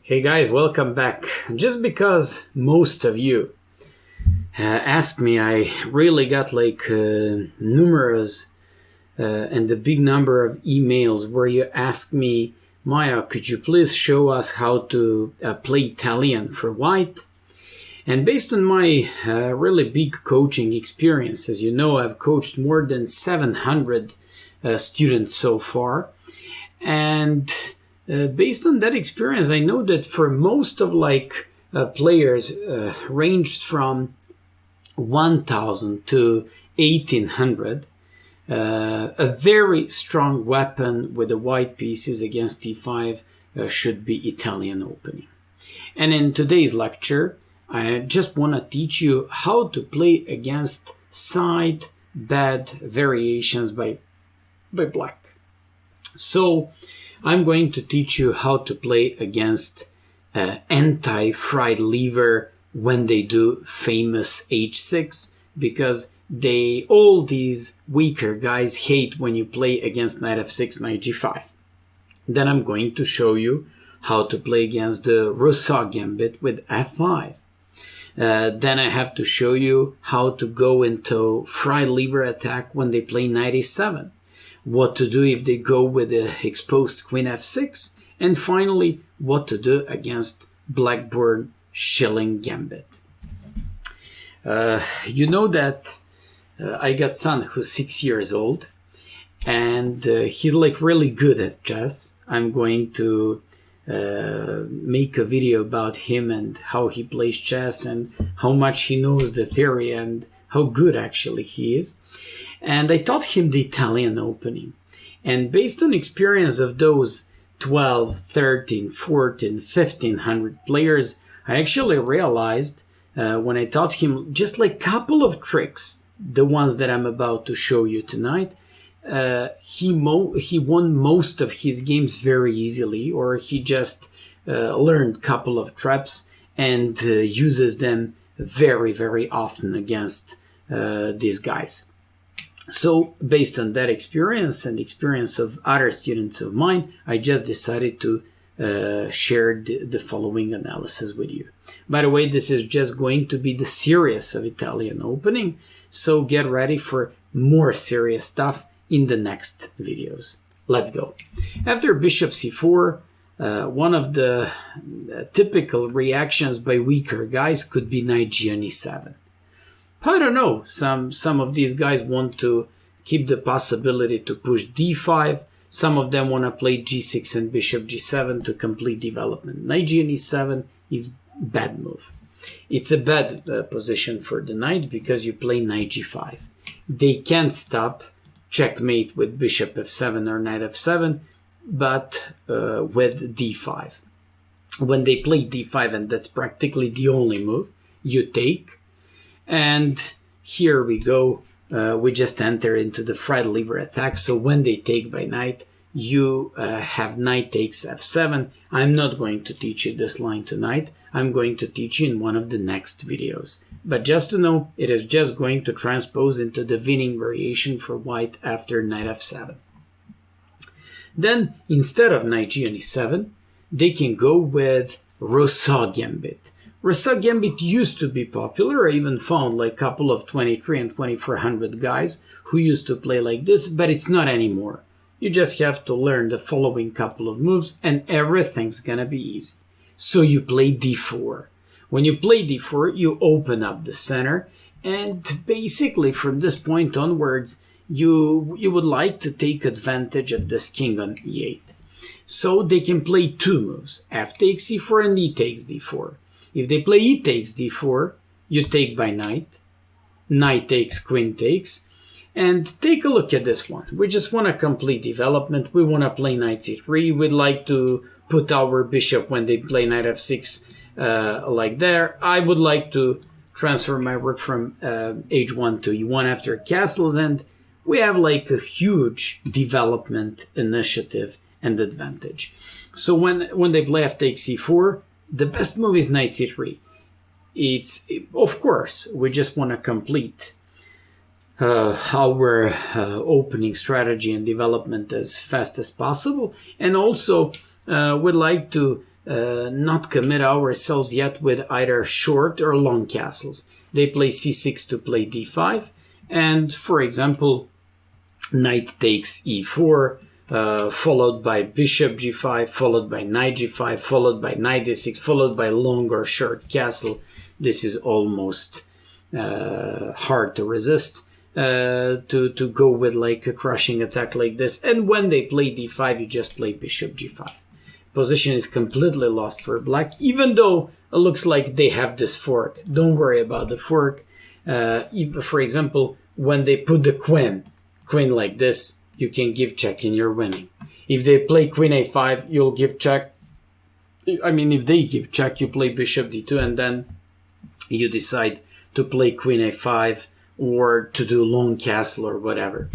Hey guys, welcome back. Just because most of you asked me, I really got numerous and a big number of emails where you asked me, Maya, could you please show us how to play Italian for white? And based on my really big coaching experience, as you know, I've coached more than 700 students so far. And based on that experience, I know that for most of players ranged from 1,000 to 1,800, a very strong weapon with the white pieces against e5 should be Italian opening. And in today's lecture, I just want to teach you how to play against side bad variations by black. So I'm going to teach you how to play against anti-FIDE lever when they do famous h6, because all these weaker guys hate when you play against knight f6, knight g5. Then I'm going to show you how to play against the Rousseau Gambit with f5. Then I have to show you how to go into FIDE lever attack when they play knight a7. What to do if they go with the exposed queen f6, and finally what to do against Blackburne Shilling Gambit. You know that I got son who's 6 years old, and he's really good at chess. I'm going to make a video about him and how he plays chess and how much he knows the theory and how good actually he is. And I taught him the Italian opening. And based on experience of those 12, 13, 14, 1,500 players, I actually realized when I taught him just a couple of tricks, the ones that I'm about to show you tonight, he won most of his games very easily, or he just learned a couple of traps and uses them very, very often against these guys. So based on that experience and experience of other students of mine, I just decided to share the following analysis with you. By the way, this is just going to be the series of Italian opening, so get ready for more serious stuff in the next videos. Let's go. After bishop c4, one of the typical reactions by weaker guys could be knight g on e7. I don't know, some of these guys want to keep the possibility to push d5. Some of them want to play g6 and bishop g7 to complete development. Knight g on e7 is bad move. It's a bad position for the knight because you play knight g5. They can't stop checkmate with bishop f7 or knight f7, but with d5. When they play d5, and that's practically the only move, you take. And here we go. We just enter into the FIDE lever attack. So when they take by knight, you have knight takes f7. I'm not going to teach you this line tonight. I'm going to teach you in one of the next videos. But just to know, it is just going to transpose into the winning variation for white after knight f7. Then, instead of knight g on e7, they can go with Rousseau Gambit. Rousseau Gambit used to be popular. I even found a couple of 23 and 2400 guys who used to play like this, but it's not anymore. You just have to learn the following couple of moves and everything's gonna be easy. So you play d4. When you play d4, you open up the center, and basically from this point onwards, you would like to take advantage of this king on e8. So they can play two moves, f takes e4 and e takes d4. If they play e takes d4, you take by knight, knight takes, queen takes, and take a look at this one. We just want to complete development. We want to play knight c3. We'd like to put our bishop when they play knight f6 like there. I would like to transfer my rook from h1 to e1 after castles, and we have a huge development initiative and advantage. So when they play f takes c4, the best move is knight c3. It's, of course, we just want to complete our opening strategy and development as fast as possible. And also, we'd like to not commit ourselves yet with either short or long castles. They play c6 to play d5, and for example, knight takes e4, followed by bishop g5, followed by knight g5, followed by knight d6, followed by long or short castle. This is almost hard to resist, to go with like a crushing attack like this. And when they play d5, you just play bishop g5. Position is completely lost for black, even though it looks like they have this fork. Don't worry about the fork. For example, when they put the queen like this, you can give check and you're winning. If they play queen a5, you'll give check. I mean, if they give check, you play bishop d2, and then you decide to play queen a5 or to do long castle or whatever.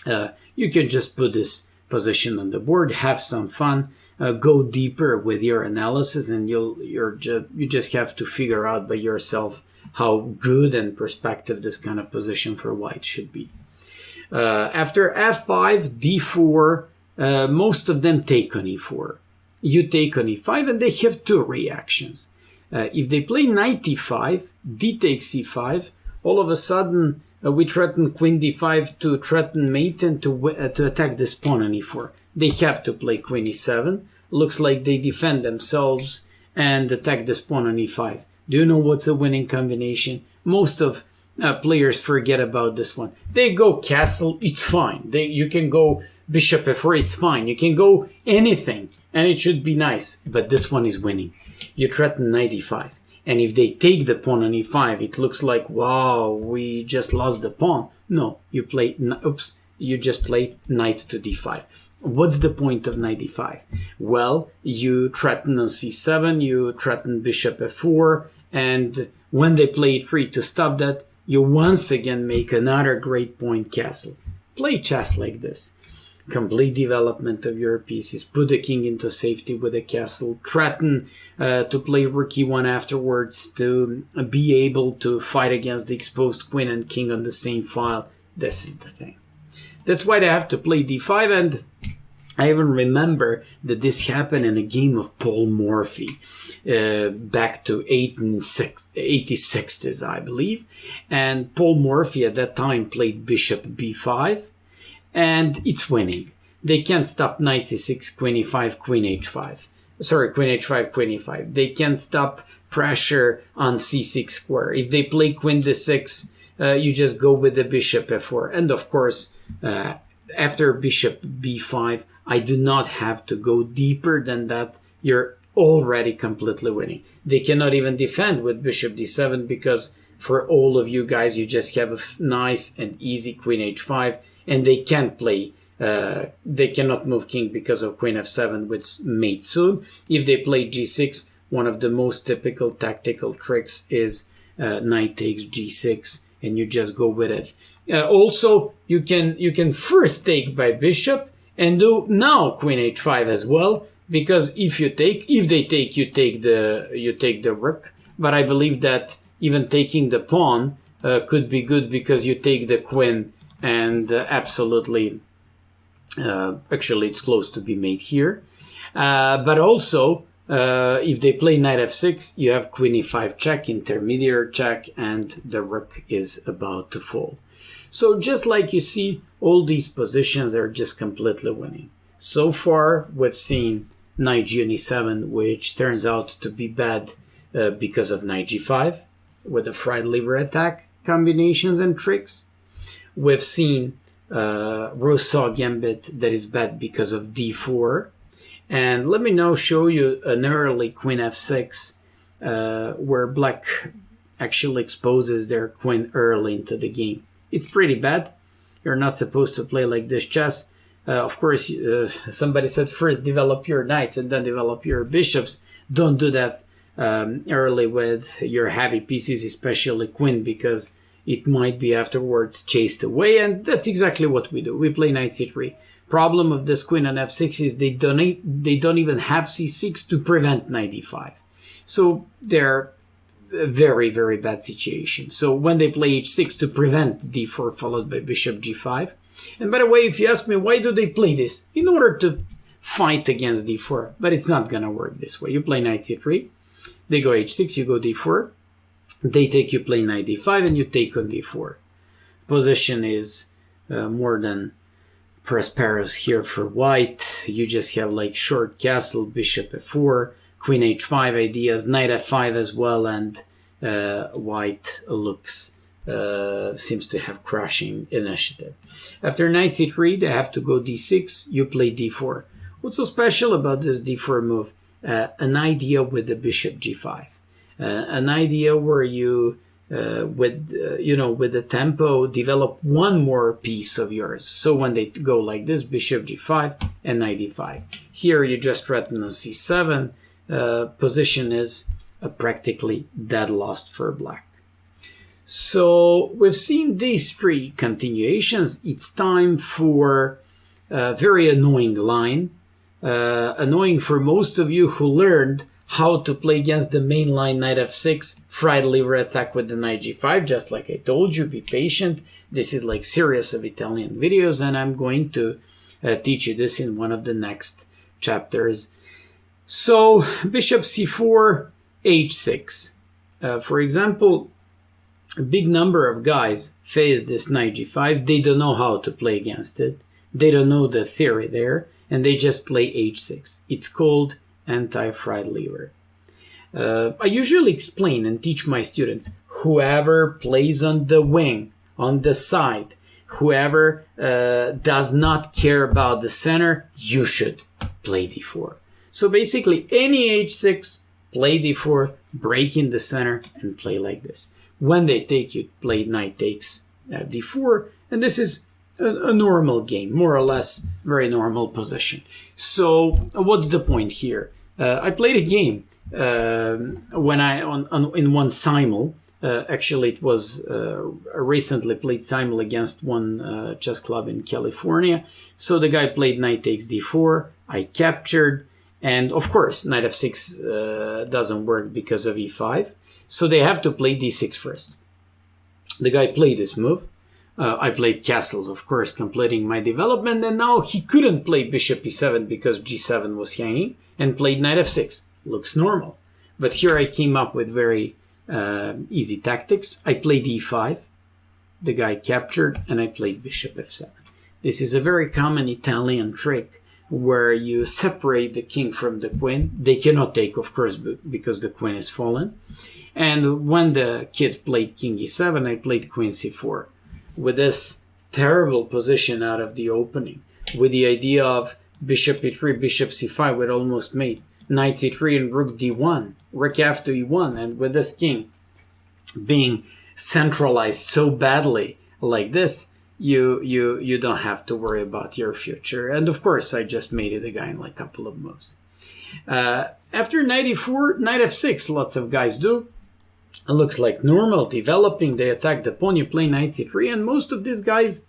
You can just put this position on the board, have some fun, go deeper with your analysis, and you just have to figure out by yourself how good and perspective this kind of position for white should be. After f5, d4, most of them take on e4. You take on e5, and they have two reactions. If they play knight e5, d takes e5, all of a sudden we threaten queen d5 to threaten mate and to attack this pawn on e4. They have to play queen e7. Looks like they defend themselves and attack this pawn on e5. Do you know what's a winning combination? Most of players forget about this one. They go castle, it's fine. You can go bishop f4, it's fine. You can go anything, and it should be nice. But this one is winning. You threaten knight e5. And if they take the pawn on e5, it looks like, wow, we just lost the pawn. No, you just play knight to d5. What's the point of knight e5? Well, you threaten on c7, you threaten bishop f4, and when they play e3 to stop that, you once again make another great point castle. Play chess like this. Complete development of your pieces. Put the king into safety with a castle. Threaten to play rook e1 afterwards to be able to fight against the exposed queen and king on the same file. This is the thing. That's why they have to play d5, and I even remember that this happened in a game of Paul Morphy back to 1860s, I believe. And Paul Morphy at that time played bishop b5, and it's winning. They can't stop knight c6, queen e5, queen h5. Sorry, queen h5, queen e5. They can't stop pressure on c6 square. If they play queen d6, you just go with the bishop f4. And of course, after bishop b5, I do not have to go deeper than that. You're already completely winning. They cannot even defend with bishop d7 because for all of you guys, you just have a nice and easy queen h5, and they can't play. They cannot move king because of queen f7 with mate soon. If they play g6, one of the most typical tactical tricks is knight takes g6, and you just go with it. Also, you can first take by bishop and do now queen h5 as well, because if they take, you take the rook. But I believe that even taking the pawn could be good because you take the queen, and absolutely, actually it's close to be made here. But also, if they play knight f6, you have queen e5 check, intermediate check, and the rook is about to fall. So just like you see, all these positions are just completely winning. So far, we've seen knight g on e7, which turns out to be bad because of knight g5, with the fried liver attack combinations and tricks. We've seen Rousseau Gambit that is bad because of d4. And let me now show you an early queen f6 where black actually exposes their queen early into the game. It's pretty bad. You're not supposed to play like this chess. Of course, somebody said first develop your knights and then develop your bishops. Don't do that early with your heavy pieces, especially queen, because it might be afterwards chased away, and that's exactly what we do. We play knight c3. Problem of this queen on f6 is they don't even have c6 to prevent knight e5. So they're a very, very bad situation. So when they play h6 to prevent d4 followed by bishop g5. And by the way, if you ask me why do they play this? In order to fight against d4, but it's not going to work this way. You play knight c3, they go h6, you go d4, they take, you play knight d5, and you take on d4. Position is more than prosperous here for white. You just have like short castle, bishop f4, queen h5 ideas, knight f5 as well, and white looks seems to have crushing initiative. After knight c3, they have to go d6, you play d4. What's so special about this d4 move? An idea with the bishop g5. An idea where you with the tempo, develop one more piece of yours. So when they go like this, bishop g5 and knight d5. Here you just threaten on c7. Position is practically dead lost for black. So we've seen these three continuations. It's time for a very annoying line. Annoying for most of you who learned how to play against the main line knight f6, FIDE lever attack with the knight g5, just like I told you. Be patient. This is like series of Italian videos, and I'm going to teach you this in one of the next chapters. So bishop c4, h6. For example, a big number of guys face this knight g5. They don't know how to play against it. They don't know the theory there, and they just play h6. It's called anti-FIDE lever. I usually explain and teach my students, whoever plays on the wing, on the side, whoever does not care about the center, you should play d4. So basically, any h6, play d4, break in the center, and play like this. When they take, you play knight takes d4, and this is a normal game, more or less very normal position. So what's the point here? I played a game when in one simul. Actually, it was recently played simul against one chess club in California. So the guy played knight takes d4. I captured, and of course, knight f6 doesn't work because of e5. So they have to play d6 first. The guy played this move. I played castles, of course, completing my development, and now he couldn't play bishop e7 because g7 was hanging, and played knight f6. Looks normal. But here I came up with very easy tactics. I played e5, the guy captured, and I played bishop f7. This is a very common Italian trick where you separate the king from the queen. They cannot take, of course, because the queen is fallen. And when the kid played king e7, I played queen c4. With this terrible position out of the opening, with the idea of bishop e3, bishop c5, we'd almost made knight c3 and rook d1, rook after e1, and with this king being centralized so badly like this, you don't have to worry about your future. And of course, I just made it again in like a couple of moves. After knight e4, knight f6, lots of guys do. It looks like normal, developing, they attack the pawn, you play knight c3, and most of these guys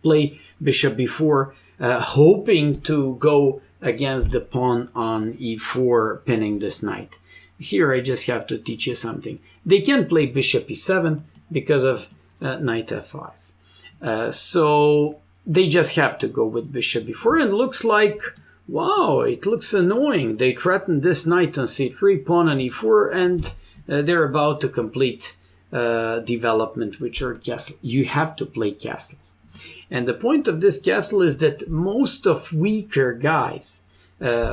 play bishop b4, hoping to go against the pawn on e4, pinning this knight. Here I just have to teach you something. They can play bishop e7 because of knight f5. So they just have to go with bishop b4, and looks like, wow, it looks annoying. They threaten this knight on c3, pawn on e4, and they're about to complete development with your castle. You have to play castles. And the point of this castle is that most of weaker guys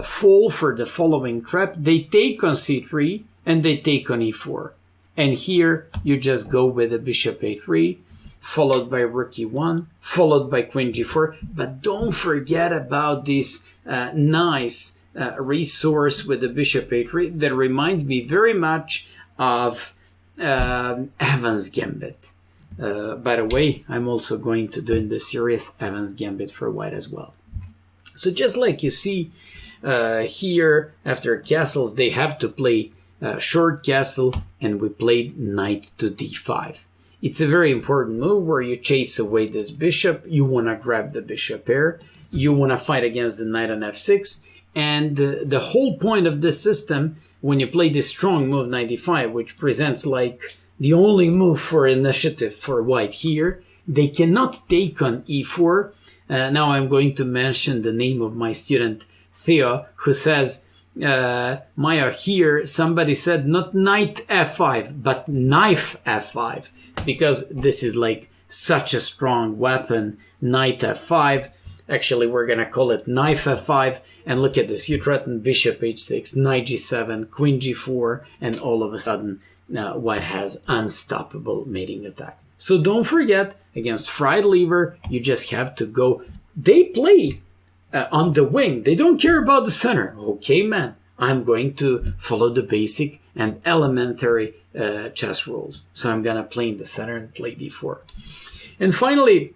fall for the following trap. They take on c3 and they take on e4. And here you just go with a bishop a3, followed by rook e1, followed by queen g4. But don't forget about this nice resource with the bishop a3 that reminds me very much of Evans' Gambit. By the way, I'm also going to do in this series Evans' Gambit for white as well. So just like you see here, after castles, they have to play short castle, and we played knight to d5. It's a very important move where you chase away this bishop. You want to grab the bishop pair. You want to fight against the knight on f6. And the whole point of this system, when you play this strong move knight d5, which presents like the only move for initiative for white here, they cannot take on e4. Now I'm going to mention the name of my student Theo, who says, Maya, here somebody said not knight f5 but knife f5, because this is like such a strong weapon. Knight f5, actually we're gonna call it knife f5, and look at this, you threaten bishop h6, knight g7, queen g4, and all of a sudden white has unstoppable mating attack. So don't forget, against fried lever you just have to go. They play on the wing. They don't care about the center. Okay, man, I'm going to follow the basic and elementary chess rules. So I'm going to play in the center and play d4. And finally,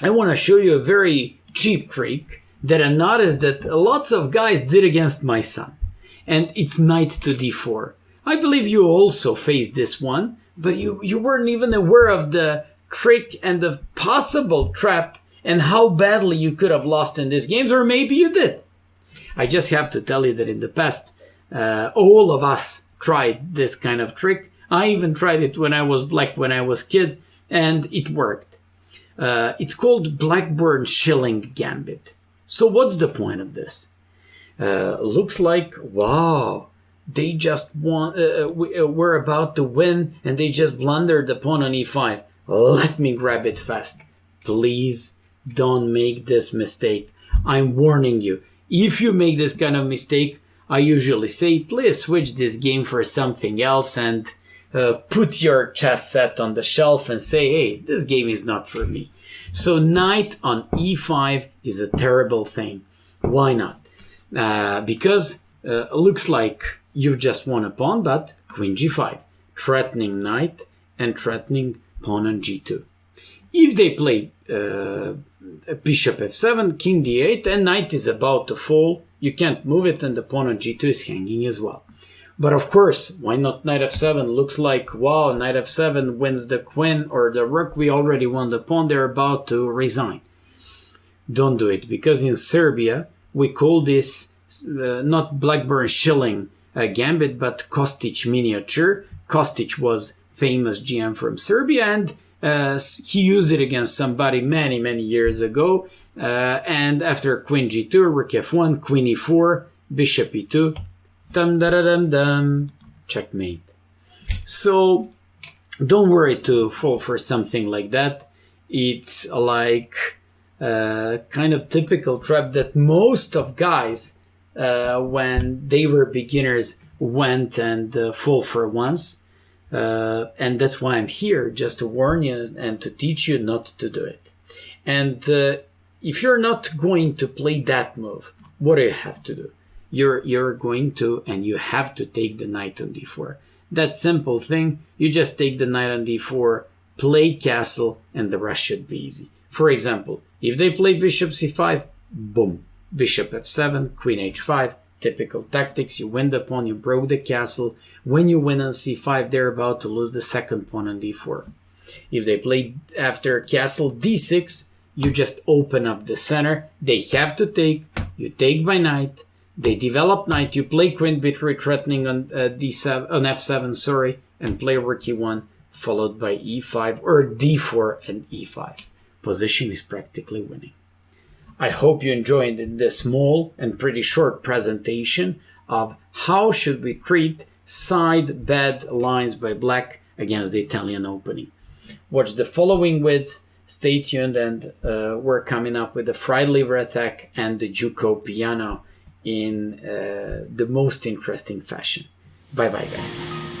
I want to show you a very cheap trick that I noticed that lots of guys did against my son. And it's knight to d4. I believe you also faced this one, but you weren't even aware of the trick and the possible trap and how badly you could have lost in these games, or maybe you did. I just have to tell you that in the past, all of us tried this kind of trick. I even tried it when I was black, when I was kid, and it worked. It's called Blackburne Shilling Gambit. So what's the point of this? Looks like, wow, they just were about to win and they just blundered the pawn on e5. Let me grab it fast. Please don't make this mistake. I'm warning you. If you make this kind of mistake, I usually say, please switch this game for something else and put your chess set on the shelf and say, hey, this game is not for me. So knight on e5 is a terrible thing. Why not? Because it looks like you just won a pawn, but queen g5, threatening knight and threatening pawn on g2. If they play bishop f7, king d8, and knight is about to fall, you can't move it, and the pawn on g2 is hanging as well. But of course, why not knight f7? Looks like, wow, knight f7 wins the queen or the rook. We already won the pawn. They're about to resign. Don't do it, because in Serbia, we call this not Blackburne Shilling Gambit, but Kostic miniature. Kostic was famous GM from Serbia, and he used it against somebody many, many years ago. And after queen g2, rook f1, queen e4, bishop e2, dum-da-da-dum-dum, checkmate. So don't worry to fall for something like that. It's like kind of typical trap that most of guys, when they were beginners, went and fall for once. And that's why I'm here, just to warn you and to teach you not to do it. And if you're not going to play that move, what do you have to do? You're going to, and you have to take the knight on d4. That simple thing, you just take the knight on d4, play castle, and the rest should be easy. For example, if they play bishop c5, boom, bishop f7, queen h5, typical tactics, you win the pawn, you broke the castle. When you win on c5, they're about to lose the second pawn on d4. If they play after castle d6, you just open up the center. They have to take, you take by knight, they develop knight, you play queen b3 threatening on d7, on f7, sorry, and play rook e1, followed by e5 or d4 and e5. Position is practically winning. I hope you enjoyed this small and pretty short presentation of how should we treat side bad lines by black against the Italian opening. Watch the following vids, stay tuned, and we're coming up with the fried liver attack and the Juco piano in the most interesting fashion. Bye bye, guys.